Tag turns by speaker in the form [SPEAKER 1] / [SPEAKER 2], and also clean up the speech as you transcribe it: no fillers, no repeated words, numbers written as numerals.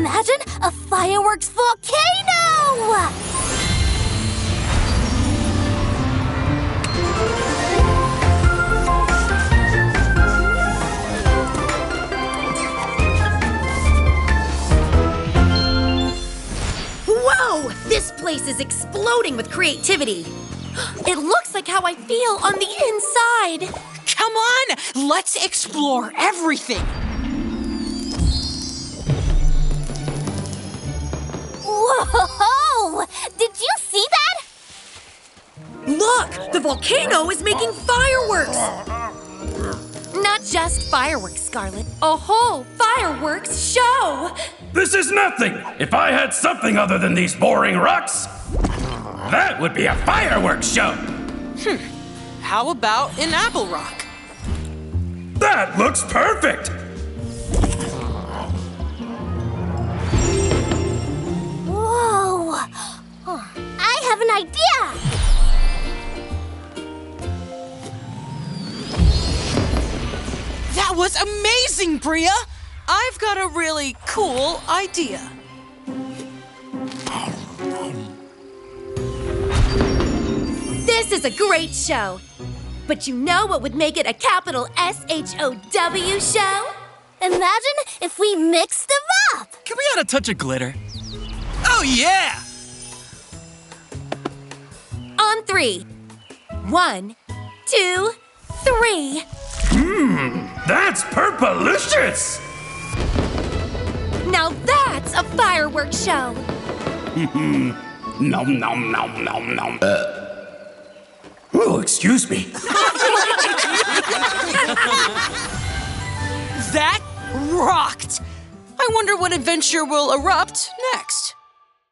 [SPEAKER 1] Imagine a fireworks volcano!
[SPEAKER 2] Whoa! This place is exploding with creativity.
[SPEAKER 1] It looks like how I feel on the inside.
[SPEAKER 3] Come on, let's explore everything.
[SPEAKER 1] Whoa! Did you see that?
[SPEAKER 2] Look! The volcano is making fireworks!
[SPEAKER 1] Not just fireworks, Scarlet. A whole fireworks show!
[SPEAKER 4] This is nothing! If I had something other than these boring rocks, that would be a fireworks show!
[SPEAKER 3] How about an apple rock?
[SPEAKER 4] That looks perfect!
[SPEAKER 1] Whoa! I have an idea!
[SPEAKER 3] That was amazing, Bria! I've got a really cool idea.
[SPEAKER 1] This is a great show. But you know what would make it a capital S-H-O-W show? Imagine if we mixed them up!
[SPEAKER 5] Can we add a touch of glitter? Oh, yeah!
[SPEAKER 1] On 3. 1, 2, 3.
[SPEAKER 4] That's purpalicious!
[SPEAKER 1] Now that's a fireworks show.
[SPEAKER 4] Nom nom nom nom nom. Oh, excuse me.
[SPEAKER 3] That rocked! I wonder what adventure will erupt next.